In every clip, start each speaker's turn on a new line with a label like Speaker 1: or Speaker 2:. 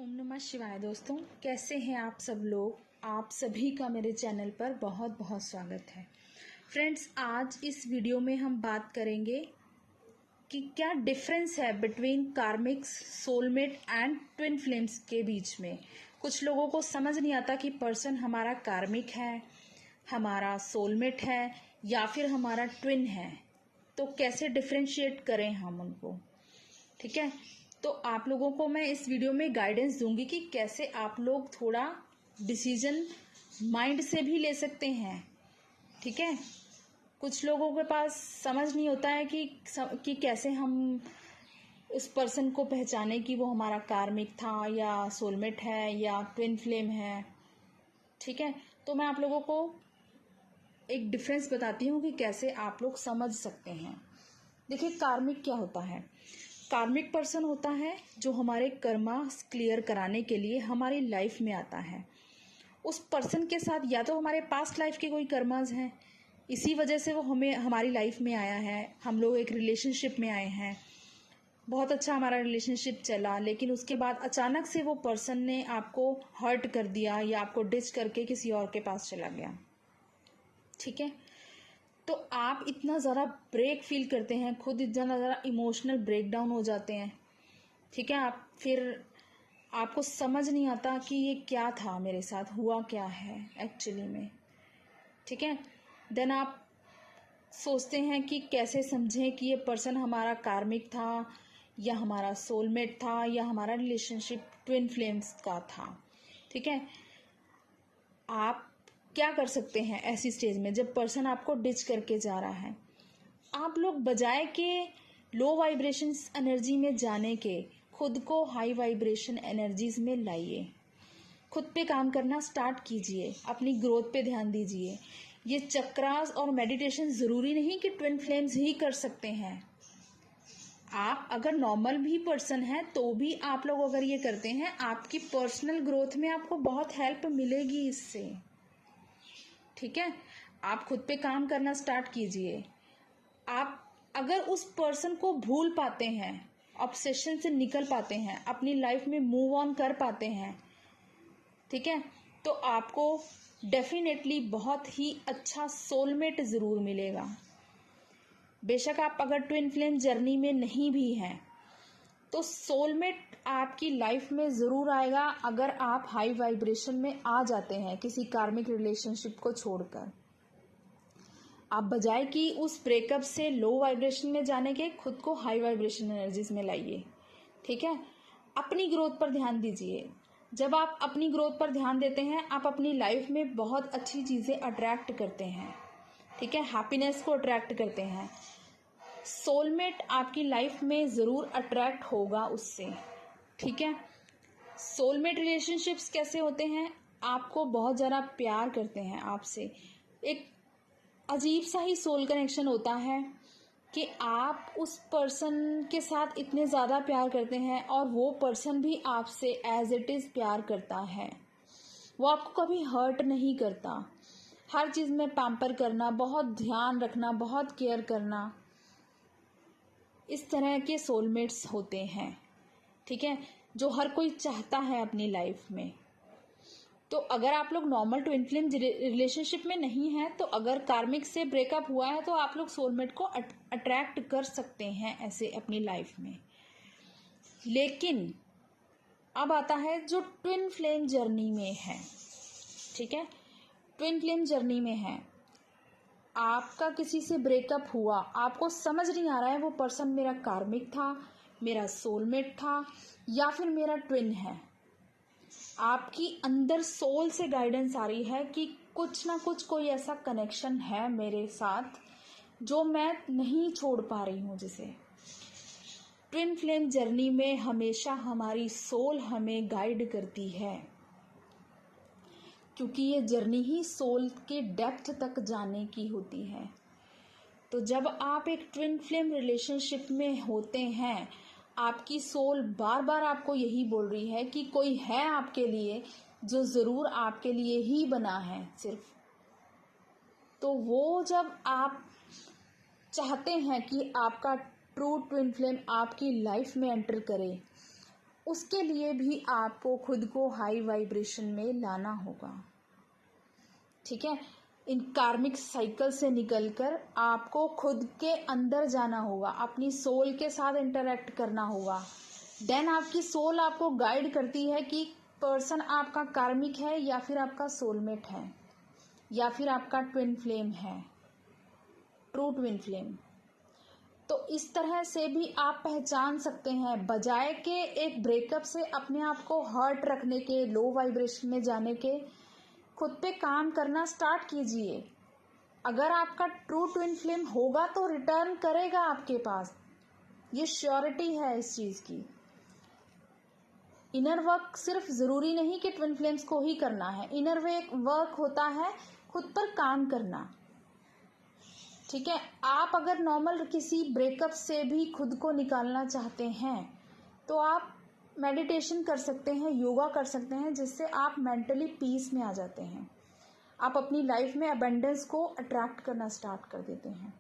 Speaker 1: ओम नमः शिवाय। दोस्तों, कैसे हैं आप सब लोग। आप सभी का मेरे चैनल पर बहुत बहुत स्वागत है। फ्रेंड्स, आज इस वीडियो में हम बात करेंगे कि क्या डिफरेंस है between karmics, soulmate and twin flames के बीच में। कुछ लोगों को समझ नहीं आता कि पर्सन हमारा कार्मिक है, हमारा सोलमेट है या फिर हमारा ट्विन है, तो कैसे डिफ्रेंशिएट करें हम उनको। ठीक है, तो आप लोगों को मैं इस वीडियो में गाइडेंस दूंगी कि कैसे आप लोग थोड़ा डिसीजन माइंड से भी ले सकते हैं। ठीक है, कुछ लोगों के पास समझ नहीं होता है कि कैसे हम उस पर्सन को पहचाने कि वो हमारा कार्मिक था या सोलमेट है या ट्विन फ्लेम है। ठीक है, तो मैं आप लोगों को एक डिफरेंस बताती हूँ कि कैसे आप लोग समझ सकते हैं। देखिए, कार्मिक क्या होता है। कार्मिक पर्सन होता है जो हमारे कर्मा क्लियर कराने के लिए हमारी लाइफ में आता है। उस पर्सन के साथ या तो हमारे पास्ट लाइफ के कोई कर्माज हैं, इसी वजह से वो हमारी लाइफ में आया है। हम लोग एक रिलेशनशिप में आए हैं, बहुत अच्छा हमारा रिलेशनशिप चला, लेकिन उसके बाद अचानक से वो पर्सन ने आपको हर्ट कर दिया या आपको डिच करके किसी और के पास चला गया। ठीक है, तो आप इतना ज़्यादा ब्रेक फील करते हैं, खुद इतना ज़्यादा इमोशनल ब्रेकडाउन हो जाते हैं। ठीक है, आप फिर आपको समझ नहीं आता कि ये क्या था, मेरे साथ हुआ क्या है एक्चुअली में। ठीक है, देन आप सोचते हैं कि कैसे समझें कि ये पर्सन हमारा कार्मिक था या हमारा सोलमेट था या हमारा रिलेशनशिप ट्विन फ्लेम्स का था। ठीक है, आप क्या कर सकते हैं ऐसी स्टेज में जब पर्सन आपको डिच करके जा रहा है। आप लोग बजाय के लो वाइब्रेशन एनर्जी में जाने के खुद को हाई वाइब्रेशन एनर्जीज में लाइए। खुद पे काम करना स्टार्ट कीजिए, अपनी ग्रोथ पे ध्यान दीजिए। ये चक्रास और मेडिटेशन ज़रूरी नहीं कि ट्विन फ्लेम्स ही कर सकते हैं। आप अगर नॉर्मल भी पर्सन है तो भी आप लोग अगर ये करते हैं, आपकी पर्सनल ग्रोथ में आपको बहुत हेल्प मिलेगी इससे। ठीक है, आप खुद पे काम करना स्टार्ट कीजिए। आप अगर उस पर्सन को भूल पाते हैं, ऑब्सेशन से निकल पाते हैं, अपनी लाइफ में मूव ऑन कर पाते हैं, ठीक है, तो आपको डेफिनेटली बहुत ही अच्छा सोलमेट ज़रूर मिलेगा। बेशक आप अगर ट्विन फ्लेम जर्नी में नहीं भी हैं तो सोलमेट आपकी लाइफ में ज़रूर आएगा अगर आप हाई वाइब्रेशन में आ जाते हैं किसी कार्मिक रिलेशनशिप को छोड़कर। आप बजाय कि उस ब्रेकअप से लो वाइब्रेशन में जाने के खुद को हाई वाइब्रेशन एनर्जीज में लाइए। ठीक है, अपनी ग्रोथ पर ध्यान दीजिए। जब आप अपनी ग्रोथ पर ध्यान देते हैं, आप अपनी लाइफ में बहुत अच्छी चीज़ें अट्रैक्ट करते हैं। ठीक है, हैप्पीनेस को अट्रैक्ट करते हैं। सोलमेट आपकी लाइफ में ज़रूर अट्रैक्ट होगा उससे। ठीक है, सोलमेट रिलेशनशिप्स कैसे होते हैं, आपको बहुत ज़्यादा प्यार करते हैं आपसे। एक अजीब सा ही सोल कनेक्शन होता है कि आप उस पर्सन के साथ इतने ज़्यादा प्यार करते हैं और वो पर्सन भी आपसे एज इट इज़ प्यार करता है। वो आपको कभी हर्ट नहीं करता। हर चीज़ में पैम्पर करना, बहुत ध्यान रखना, बहुत केयर करना, इस तरह के सोलमेट्स होते हैं। ठीक है, जो हर कोई चाहता है अपनी लाइफ में। तो अगर आप लोग नॉर्मल ट्विन फ्लेम रिलेशनशिप में नहीं हैं, तो अगर कार्मिक से ब्रेकअप हुआ है तो आप लोग सोलमेट को अट्रैक्ट कर सकते हैं ऐसे अपनी लाइफ में। लेकिन अब आता है जो ट्विन फ्लेम जर्नी में है। ठीक है, ट्विन फ्लेम जर्नी में है, आपका किसी से ब्रेकअप हुआ, आपको समझ नहीं आ रहा है वो पर्सन मेरा कार्मिक था, मेरा सोलमेट था या फिर मेरा ट्विन है। आपकी अंदर सोल से गाइडेंस आ रही है कि कुछ ना कुछ कोई ऐसा कनेक्शन है मेरे साथ जो मैं नहीं छोड़ पा रही हूँ जिसे। ट्विन फ्लेम जर्नी में हमेशा हमारी सोल हमें गाइड करती है, क्योंकि ये जर्नी ही सोल के डेप्थ तक जाने की होती है। तो जब आप एक ट्विन फ्लेम रिलेशनशिप में होते हैं, आपकी सोल बार बार आपको यही बोल रही है कि कोई है आपके लिए जो ज़रूर आपके लिए ही बना है सिर्फ। तो वो जब आप चाहते हैं कि आपका ट्रू ट्विन फ्लेम आपकी लाइफ में एंटर करे, उसके लिए भी आपको खुद को हाई वाइब्रेशन में लाना होगा। ठीक है, इन कार्मिक साइकिल से निकलकर आपको खुद के अंदर जाना होगा, अपनी सोल के साथ इंटरेक्ट करना होगा। देन आपकी सोल आपको गाइड करती है कि पर्सन आपका कार्मिक है या फिर आपका सोलमेट है या फिर आपका ट्विन फ्लेम है, ट्रू ट्विन फ्लेम। तो इस तरह से भी आप पहचान सकते हैं। बजाय के एक ब्रेकअप से अपने आप को हर्ट रखने के, लो वाइब्रेशन में जाने के, खुद पे काम करना स्टार्ट कीजिए। अगर आपका ट्रू ट्विन फ्लेम होगा तो रिटर्न करेगा आपके पास, ये श्योरिटी है इस चीज़ की। इनर वर्क सिर्फ ज़रूरी नहीं कि ट्विन फ्लेम्स को ही करना है। इनर वर्क होता है खुद पर काम करना। ठीक है, आप अगर नॉर्मल किसी ब्रेकअप से भी खुद को निकालना चाहते हैं तो आप मेडिटेशन कर सकते हैं, योगा कर सकते हैं, जिससे आप मेंटली पीस में आ जाते हैं। आप अपनी लाइफ में अबंडेंस को अट्रैक्ट करना स्टार्ट कर देते हैं।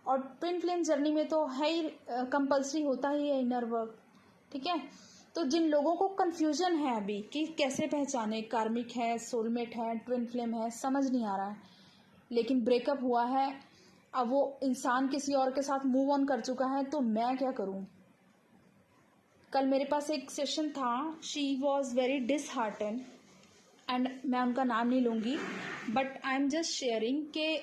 Speaker 1: और ट्विन फ्लेम जर्नी में तो है ही, कंपल्सरी होता ही है इनर वर्क। ठीक है, तो जिन लोगों को कन्फ्यूजन है अभी कि कैसे पहचाने, कार्मिक है, सोलमेट है, ट्विन फ्लेम है, समझ नहीं आ रहा है, लेकिन ब्रेकअप हुआ है, अब वो इंसान किसी और के साथ मूव ऑन कर चुका है, तो मैं क्या करूं। कल मेरे पास एक सेशन था, she was very disheartened and मैं उनका नाम नहीं लूँगी, but I am just sharing के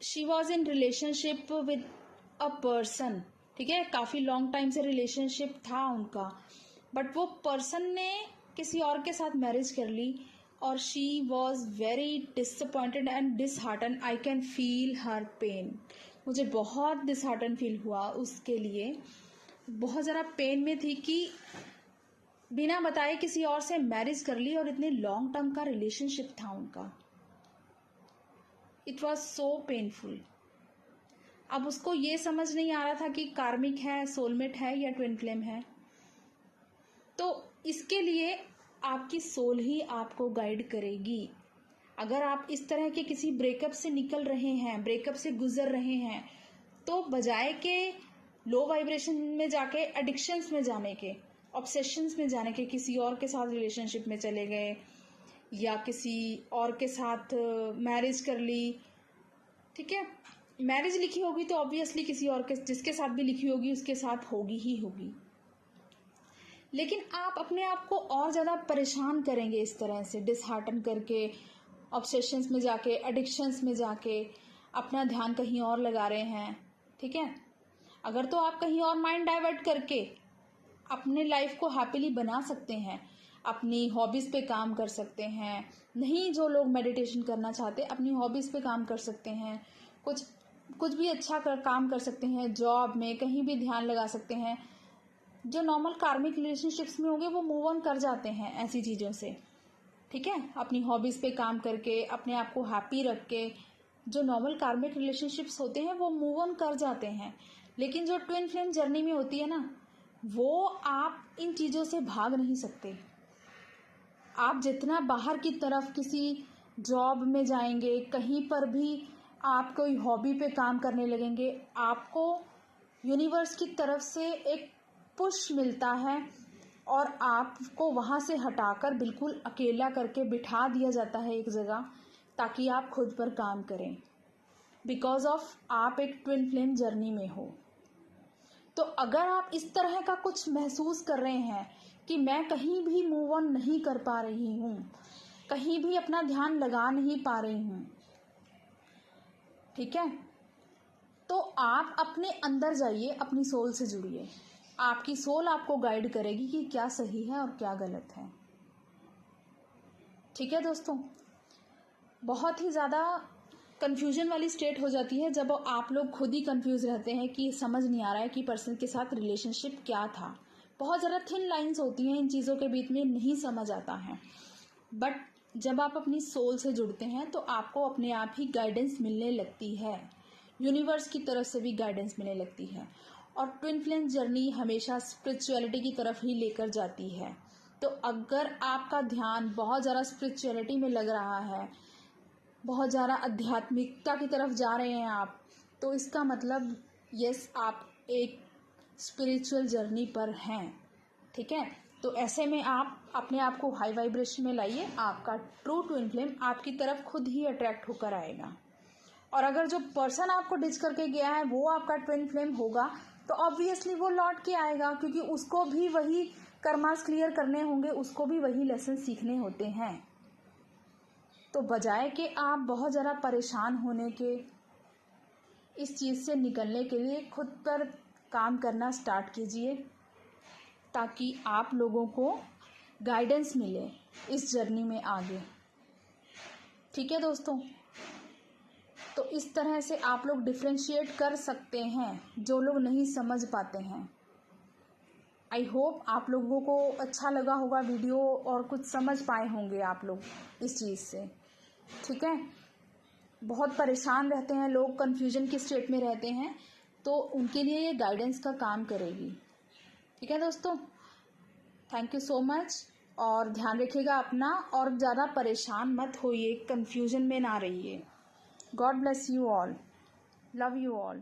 Speaker 1: she was in relationship with a person. ठीक है, काफ़ी लॉन्ग टाइम से रिलेशनशिप था उनका, बट वो पर्सन ने किसी और के साथ मैरिज कर ली और she was very disappointed and disheartened. I can feel her pain. मुझे बहुत डिसहार्टन फील हुआ उसके लिए, बहुत ज़्यादा पेन में थी कि बिना बताए किसी और से मैरिज कर ली और इतने लॉन्ग टर्म का रिलेशनशिप था उनका। It was so painful. अब उसको ये समझ नहीं आ रहा था कि कार्मिक है, सोलमेट है या ट्विन फ्लेम है। तो इसके लिए आपकी सोल ही आपको गाइड करेगी। अगर आप इस तरह के किसी ब्रेकअप से निकल रहे हैं, ब्रेकअप से गुजर रहे हैं, तो बजाय के लो वाइब्रेशन में जाके एडिक्शंस में जाने के, ऑब्सेशंस में जाने के, किसी और के साथ रिलेशनशिप में चले गए या किसी और के साथ मैरिज कर ली। ठीक है, मैरिज लिखी होगी तो ऑब्वियसली किसी और के, जिसके साथ भी लिखी होगी उसके साथ होगी ही होगी। लेकिन आप अपने आप को और ज़्यादा परेशान करेंगे इस तरह से, डिसहार्टन करके, ऑब्सेशंस में जाके, एडिक्शंस में जाके अपना ध्यान कहीं और लगा रहे हैं। ठीक है, अगर तो आप कहीं और माइंड डाइवर्ट करके अपने लाइफ को हैप्पीली बना सकते हैं, अपनी हॉबीज़ पे काम कर सकते हैं। नहीं, जो लोग मेडिटेशन करना चाहते अपनी हॉबीज़ पे काम कर सकते हैं, कुछ भी अच्छा काम कर सकते हैं, जॉब में कहीं भी ध्यान लगा सकते हैं। जो नॉर्मल कार्मिक रिलेशनशिप्स में होंगे वो मूव ऑन कर जाते हैं ऐसी चीज़ों से। ठीक है, अपनी हॉबीज़ पे काम करके, अपने आप को हैप्पी रख के जो नॉर्मल कार्मिक रिलेशनशिप्स होते हैं वो मूव ऑन कर जाते हैं। लेकिन जो ट्विन फ्लेम जर्नी में होती है ना, वो आप इन चीज़ों से भाग नहीं सकते। आप जितना बाहर की तरफ किसी जॉब में जाएंगे, कहीं पर भी आप कोई हॉबी पे काम करने लगेंगे, आपको यूनिवर्स की तरफ से एक पुश मिलता है और आपको वहाँ से हटाकर बिल्कुल अकेला करके बिठा दिया जाता है एक जगह, ताकि आप खुद पर काम करें, बिकॉज ऑफ आप एक ट्विन फ्लेम जर्नी में हो। तो अगर आप इस तरह का कुछ महसूस कर रहे हैं कि मैं कहीं भी मूव ऑन नहीं कर पा रही हूँ, कहीं भी अपना ध्यान लगा नहीं पा रही हूँ, ठीक है, तो आप अपने अंदर जाइए, अपनी सोल से जुड़िए। आपकी सोल आपको गाइड करेगी कि क्या सही है और क्या गलत है। ठीक है दोस्तों, बहुत ही ज़्यादा कन्फ्यूजन वाली स्टेट हो जाती है जब आप लोग खुद ही कंफ्यूज रहते हैं कि समझ नहीं आ रहा है कि पर्सन के साथ रिलेशनशिप क्या था। बहुत ज़्यादा थिन लाइंस होती हैं इन चीज़ों के बीच में, नहीं समझ आता है। बट जब आप अपनी सोल से जुड़ते हैं तो आपको अपने आप ही गाइडेंस मिलने लगती है, यूनिवर्स की तरफ से भी गाइडेंस मिलने लगती है। और ट्विन फ्लेम जर्नी हमेशा स्पिरिचुअलिटी की तरफ ही लेकर जाती है। तो अगर आपका ध्यान बहुत ज़्यादा स्पिरिचुअलिटी में लग रहा है, बहुत ज़्यादा आध्यात्मिकता की तरफ जा रहे हैं आप, तो इसका मतलब यस, आप एक स्पिरिचुअल जर्नी पर हैं, ठीक है। तो ऐसे में आप अपने आप को हाई वाइब्रेशन में लाइए, आपका ट्रू ट्विन फ्लेम आपकी तरफ खुद ही अट्रैक्ट होकर आएगा। और अगर जो पर्सन आपको डिच करके गया है वो आपका ट्विन फ्लेम होगा तो ऑब्वियसली वो लौट के आएगा, क्योंकि उसको भी वही कर्मास क्लियर करने होंगे, उसको भी वही लेसन सीखने होते हैं। तो बजाय कि आप बहुत ज़्यादा परेशान होने के, इस चीज़ से निकलने के लिए खुद पर काम करना स्टार्ट कीजिए, ताकि आप लोगों को गाइडेंस मिले इस जर्नी में आगे, ठीक है दोस्तों। तो इस तरह से आप लोग डिफ्रेंशिएट कर सकते हैं जो लोग नहीं समझ पाते हैं। आई होप आप लोगों को अच्छा लगा होगा वीडियो और कुछ समझ पाए होंगे आप लोग इस चीज़ से, ठीक है। बहुत परेशान रहते हैं लोग, कन्फ्यूजन के स्टेट में रहते हैं, तो उनके लिए ये गाइडेंस का काम करेगी, ठीक है दोस्तों। थैंक यू सो मच, और ध्यान रखिएगा अपना, और ज़्यादा परेशान मत होइए, कन्फ्यूजन में ना रहिए। God bless you all, love you all.